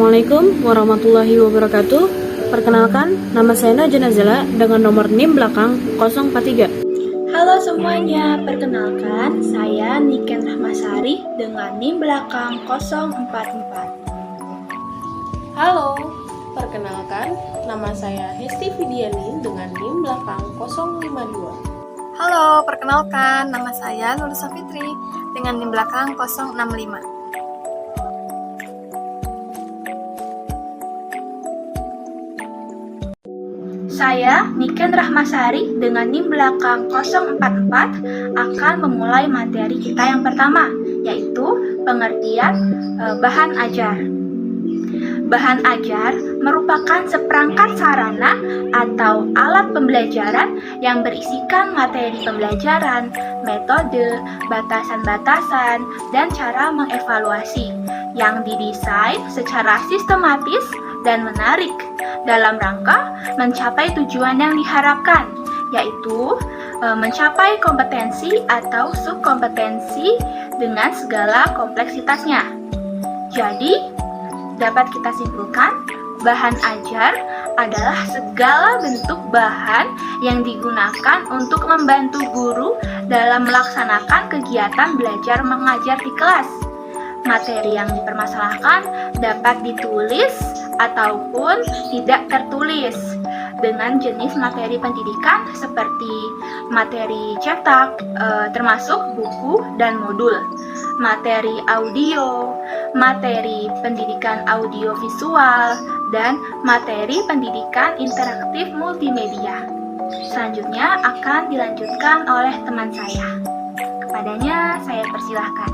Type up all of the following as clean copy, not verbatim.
Assalamualaikum warahmatullahi wabarakatuh. Perkenalkan, nama saya Najwa Nazila dengan nomor NIM belakang 043. Halo semuanya, perkenalkan saya Niken Rahmasari dengan NIM belakang 044. Halo, perkenalkan nama saya Hesti Fidiani dengan NIM belakang 052. Halo, perkenalkan nama saya Lulusa Fitri dengan NIM belakang 065. Saya Niken Rahmasari dengan NIM belakang 044 akan memulai materi kita yang pertama, yaitu pengertian bahan ajar. Bahan ajar merupakan seperangkat sarana atau alat pembelajaran yang berisikan materi pembelajaran, metode, batasan-batasan, dan cara mengevaluasi yang didesain secara sistematis dan menarik dalam rangka mencapai tujuan yang diharapkan, yaitu mencapai kompetensi atau subkompetensi dengan segala kompleksitasnya. Jadi, dapat kita simpulkan, bahan ajar adalah segala bentuk bahan yang digunakan untuk membantu guru dalam melaksanakan kegiatan belajar mengajar di kelas. Materi yang dipermasalahkan dapat ditulis ataupun tidak tertulis dengan jenis materi pendidikan seperti materi cetak, termasuk buku dan modul, materi audio, materi pendidikan audio visual, dan materi pendidikan interaktif multimedia. Selanjutnya akan dilanjutkan oleh teman saya. Kepadanya saya persilahkan.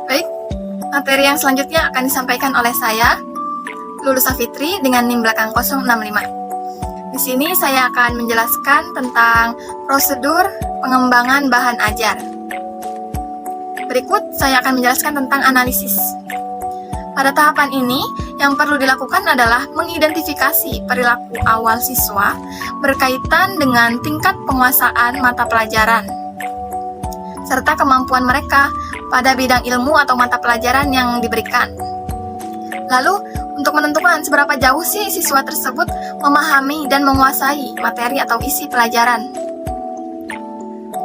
Baik, materi yang selanjutnya akan disampaikan oleh saya, Lulusa Fitri dengan NIM belakang 065. Di sini saya akan menjelaskan tentang prosedur pengembangan bahan ajar. Berikut saya akan menjelaskan tentang analisis. Pada tahapan ini, yang perlu dilakukan adalah mengidentifikasi perilaku awal siswa berkaitan dengan tingkat penguasaan mata pelajaran, serta kemampuan mereka pada bidang ilmu atau mata pelajaran yang diberikan. Lalu, untuk menentukan seberapa jauh sih siswa tersebut memahami dan menguasai materi atau isi pelajaran.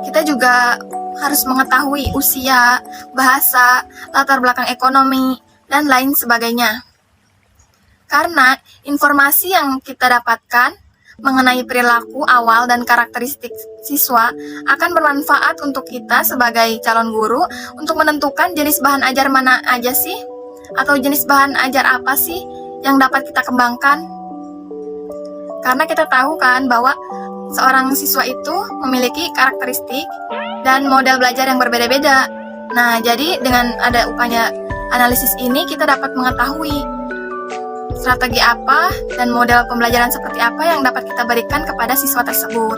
Kita juga harus mengetahui usia, bahasa, latar belakang ekonomi, dan lain sebagainya. Karena informasi yang kita dapatkan mengenai perilaku awal dan karakteristik siswa akan bermanfaat untuk kita sebagai calon guru untuk menentukan jenis bahan ajar mana aja sih, atau jenis bahan ajar apa sih yang dapat kita kembangkan. Karena kita tahu kan bahwa seorang siswa itu memiliki karakteristik dan model belajar yang berbeda-beda. Nah, jadi dengan ada upaya analisis ini kita dapat mengetahui strategi apa dan model pembelajaran seperti apa yang dapat kita berikan kepada siswa tersebut.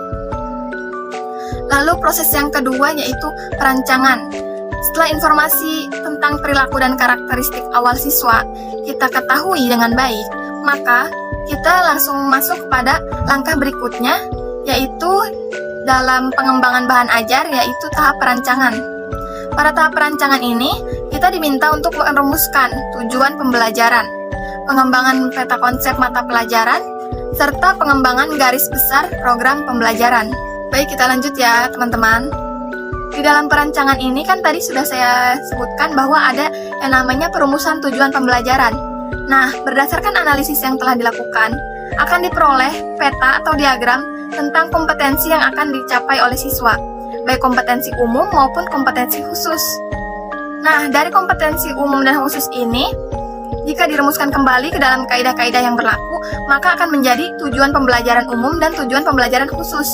Lalu proses yang kedua yaitu perancangan. Setelah informasi tentang perilaku dan karakteristik awal siswa kita ketahui dengan baik, maka kita langsung masuk kepada langkah berikutnya, yaitu dalam pengembangan bahan ajar, yaitu tahap perancangan. Pada tahap perancangan ini, kita diminta untuk merumuskan tujuan pembelajaran, pengembangan peta konsep mata pelajaran, serta pengembangan garis besar program pembelajaran. Baik, kita lanjut ya teman-teman. Di dalam perancangan ini kan tadi sudah saya sebutkan bahwa ada yang namanya perumusan tujuan pembelajaran. Nah, berdasarkan analisis yang telah dilakukan, akan diperoleh peta atau diagram tentang kompetensi yang akan dicapai oleh siswa, baik kompetensi umum maupun kompetensi khusus. Nah, dari kompetensi umum dan khusus ini, jika dirumuskan kembali ke dalam kaidah-kaidah yang berlaku, maka akan menjadi tujuan pembelajaran umum dan tujuan pembelajaran khusus.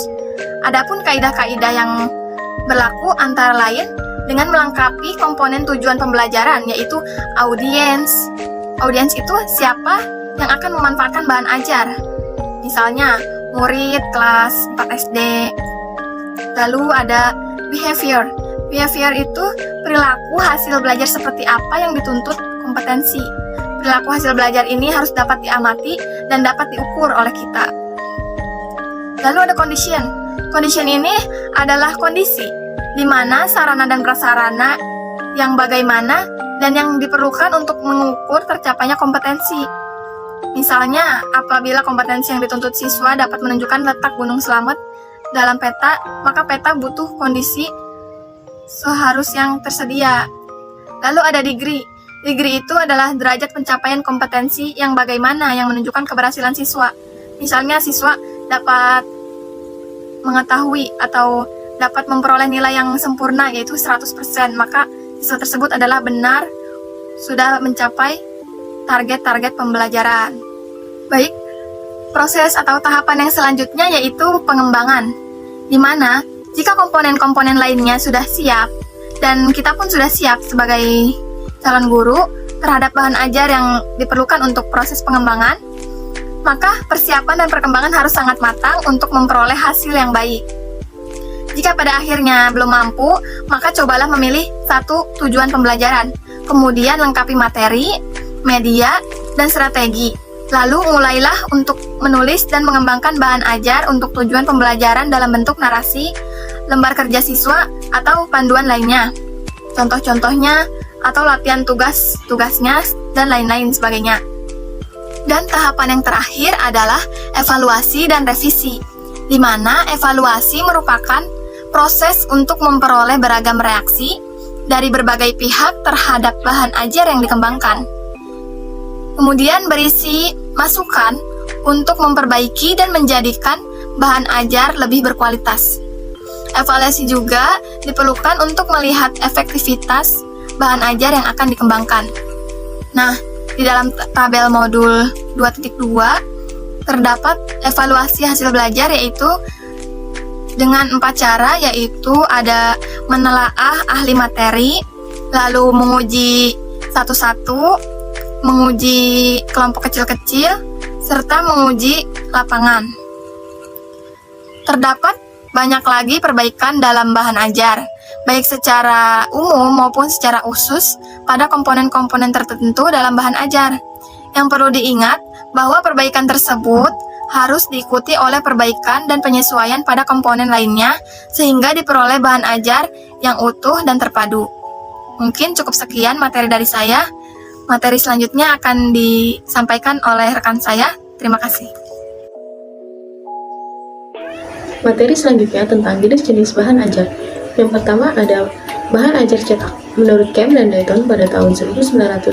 Adapun kaidah-kaidah yang berlaku antara lain dengan melengkapi komponen tujuan pembelajaran, yaitu audiens. Audiens itu siapa yang akan memanfaatkan bahan ajar. Misalnya, murid kelas 4 SD. Lalu ada behavior. Behavior itu perilaku hasil belajar seperti apa yang dituntut kompetensi. Perilaku hasil belajar ini harus dapat diamati dan dapat diukur oleh kita. Lalu ada condition. Condition ini adalah kondisi di mana sarana dan prasarana yang bagaimana dan yang diperlukan untuk mengukur tercapainya kompetensi. Misalnya, apabila kompetensi yang dituntut siswa dapat menunjukkan letak Gunung Slamet dalam peta, maka peta butuh kondisi seharus yang tersedia. Lalu ada degree. Degree itu adalah derajat pencapaian kompetensi yang bagaimana yang menunjukkan keberhasilan siswa. Misalnya siswa dapat mengetahui atau dapat memperoleh nilai yang sempurna yaitu 100%, maka siswa tersebut adalah benar sudah mencapai target-target pembelajaran. Baik, proses atau tahapan yang selanjutnya yaitu pengembangan, di mana jika komponen-komponen lainnya sudah siap dan kita pun sudah siap sebagai calon guru terhadap bahan ajar yang diperlukan untuk proses pengembangan, maka persiapan dan perkembangan harus sangat matang untuk memperoleh hasil yang baik. Jika pada akhirnya belum mampu, maka cobalah memilih satu tujuan pembelajaran, kemudian lengkapi materi, media, dan strategi. Lalu mulailah untuk menulis dan mengembangkan bahan ajar untuk tujuan pembelajaran dalam bentuk narasi, lembar kerja siswa, atau panduan lainnya. Contoh-contohnya, atau latihan tugas-tugasnya, dan lain-lain sebagainya. Dan tahapan yang terakhir adalah evaluasi dan revisi, di mana evaluasi merupakan proses untuk memperoleh beragam reaksi dari berbagai pihak terhadap bahan ajar yang dikembangkan. Kemudian berisi masukan untuk memperbaiki dan menjadikan bahan ajar lebih berkualitas. Evaluasi juga diperlukan untuk melihat efektivitas bahan ajar yang akan dikembangkan. Nah, di dalam tabel modul 2.2 terdapat evaluasi hasil belajar yaitu dengan 4 cara, yaitu ada menelaah ahli materi, lalu menguji satu-satu, menguji kelompok kecil-kecil, serta menguji lapangan. Terdapat banyak lagi perbaikan dalam bahan ajar, baik secara umum maupun secara khusus pada komponen-komponen tertentu dalam bahan ajar. Yang perlu diingat bahwa perbaikan tersebut harus diikuti oleh perbaikan dan penyesuaian pada komponen lainnya sehingga diperoleh bahan ajar yang utuh dan terpadu. Mungkin cukup sekian materi dari saya. Materi selanjutnya akan disampaikan oleh rekan saya. Terima kasih. Materi selanjutnya tentang jenis-jenis bahan ajar. Yang pertama ada bahan ajar cetak. Menurut Kemp dan Dayton pada tahun 1985,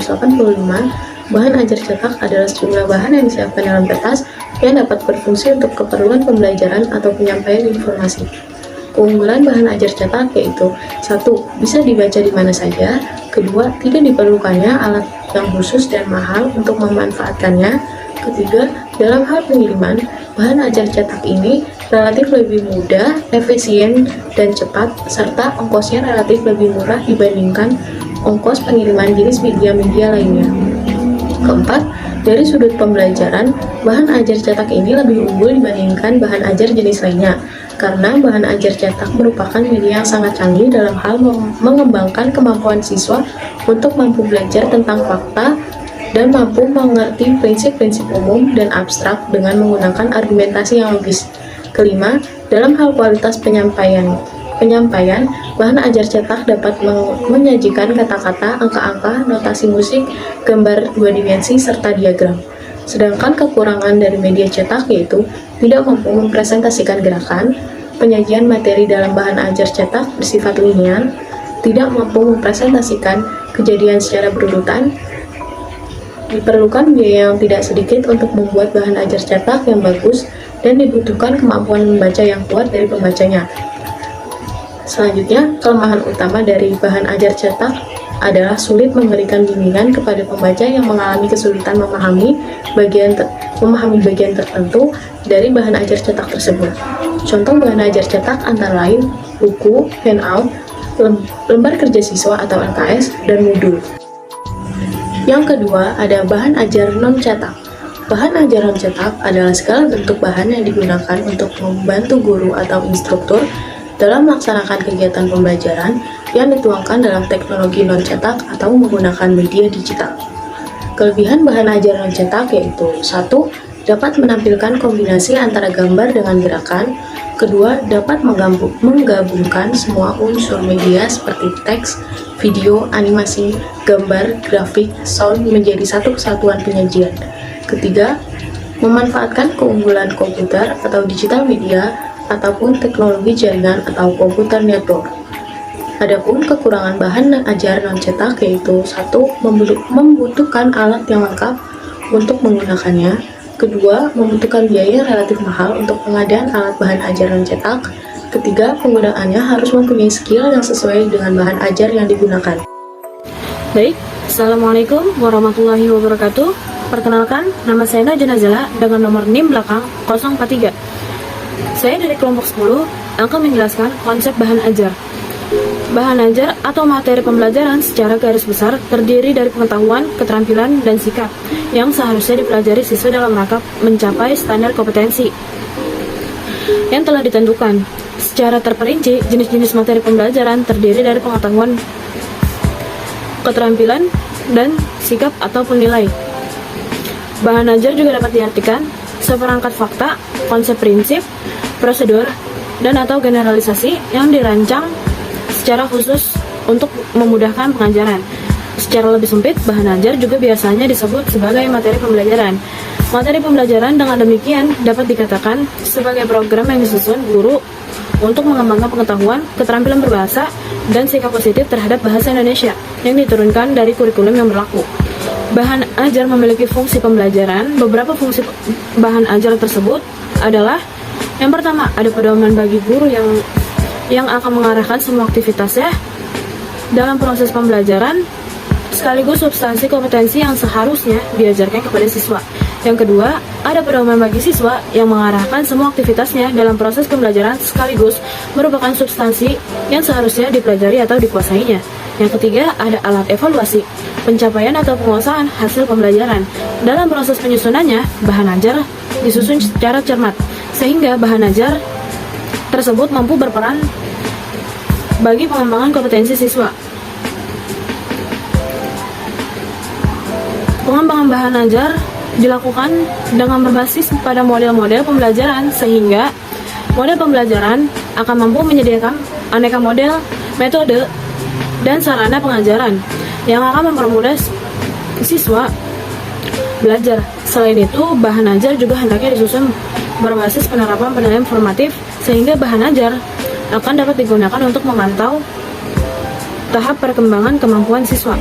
bahan ajar cetak adalah sejumlah bahan yang disiapkan dalam kertas yang dapat berfungsi untuk keperluan pembelajaran atau penyampaian informasi. Keunggulan bahan ajar cetak yaitu 1. Bisa dibaca di mana saja. 2. Tidak diperlukannya alat yang khusus dan mahal untuk memanfaatkannya. 3. Dalam hal pengiriman, bahan ajar cetak ini relatif lebih mudah, efisien, dan cepat, serta ongkosnya relatif lebih murah dibandingkan ongkos pengiriman jenis media-media lainnya. 4. Dari sudut pembelajaran, bahan ajar cetak ini lebih unggul dibandingkan bahan ajar jenis lainnya, karena bahan ajar cetak merupakan media yang sangat canggih dalam hal mengembangkan kemampuan siswa untuk mampu belajar tentang fakta dan mampu mengerti prinsip-prinsip umum dan abstrak dengan menggunakan argumentasi yang logis. 5. Dalam hal kualitas penyampaian, bahan ajar cetak dapat menyajikan kata-kata, angka-angka, notasi musik, gambar 2 dimensi, serta diagram. Sedangkan kekurangan dari media cetak yaitu tidak mampu mempresentasikan gerakan, penyajian materi dalam bahan ajar cetak bersifat linear, tidak mampu mempresentasikan kejadian secara berurutan, diperlukan biaya yang tidak sedikit untuk membuat bahan ajar cetak yang bagus, dan dibutuhkan kemampuan membaca yang kuat dari pembacanya. Selanjutnya, kelemahan utama dari bahan ajar cetak adalah sulit memberikan bimbingan kepada pembaca yang mengalami kesulitan memahami bagian tertentu dari bahan ajar cetak tersebut. Contoh bahan ajar cetak antara lain buku, handout, lembar kerja siswa atau LKS, dan modul. Yang kedua, ada bahan ajar non-cetak. Bahan ajar non-cetak adalah segala bentuk bahan yang digunakan untuk membantu guru atau instruktur dalam melaksanakan kegiatan pembelajaran yang dituangkan dalam teknologi non-cetak atau menggunakan media digital. Kelebihan bahan ajar non-cetak yaitu 1. Dapat menampilkan kombinasi antara gambar dengan gerakan. Kedua, dapat menggabungkan semua unsur media seperti teks, video, animasi, gambar, grafik, sound menjadi satu kesatuan penyajian. Ketiga, memanfaatkan keunggulan komputer atau digital media ataupun teknologi jaringan atau komputer network. Adapun kekurangan bahan ajar non-cetak yaitu 1. Membutuhkan alat yang lengkap untuk menggunakannya. Kedua, membutuhkan biaya yang relatif mahal untuk pengadaan alat bahan ajar non-cetak. Ketiga, penggunaannya harus mempunyai skill yang sesuai dengan bahan ajar yang digunakan. Baik, Assalamualaikum warahmatullahi wabarakatuh. Perkenalkan, nama saya Najwa Nazala dengan nomor NIM belakang 043. Saya dari kelompok 10 akan menjelaskan konsep bahan ajar. Bahan ajar atau materi pembelajaran secara garis besar terdiri dari pengetahuan, keterampilan, dan sikap yang seharusnya dipelajari siswa dalam rangka mencapai standar kompetensi yang telah ditentukan. Secara terperinci, jenis-jenis materi pembelajaran terdiri dari pengetahuan, keterampilan, dan sikap ataupun nilai. Bahan ajar juga dapat diartikan seperangkat fakta, konsep prinsip, prosedur, dan atau generalisasi yang dirancang secara khusus untuk memudahkan pengajaran. Secara lebih sempit, bahan ajar juga biasanya disebut sebagai materi pembelajaran. Materi pembelajaran dengan demikian dapat dikatakan sebagai program yang disusun guru untuk mengembangkan pengetahuan, keterampilan berbahasa, dan sikap positif terhadap bahasa Indonesia yang diturunkan dari kurikulum yang berlaku. Bahan ajar memiliki fungsi pembelajaran. Beberapa fungsi bahan ajar tersebut adalah: yang pertama, ada pedoman bagi guru yang akan mengarahkan semua aktivitasnya dalam proses pembelajaran, sekaligus substansi kompetensi yang seharusnya diajarkan kepada siswa. Yang kedua, ada pedoman bagi siswa yang mengarahkan semua aktivitasnya dalam proses pembelajaran sekaligus merupakan substansi yang seharusnya dipelajari atau dikuasainya. Yang ketiga, ada alat evaluasi, pencapaian atau penguasaan hasil pembelajaran. Dalam proses penyusunannya, bahan ajar disusun secara cermat, sehingga bahan ajar tersebut mampu berperan bagi pengembangan kompetensi siswa. Pengembangan bahan ajar dilakukan dengan berbasis pada model-model pembelajaran, sehingga model pembelajaran akan mampu menyediakan aneka model, metode, dan sarana pengajaran yang akan mempermudah siswa belajar. Selain itu, bahan ajar juga hendaknya disusun berbasis penerapan penilaian formatif, sehingga bahan ajar akan dapat digunakan untuk memantau tahap perkembangan kemampuan siswa.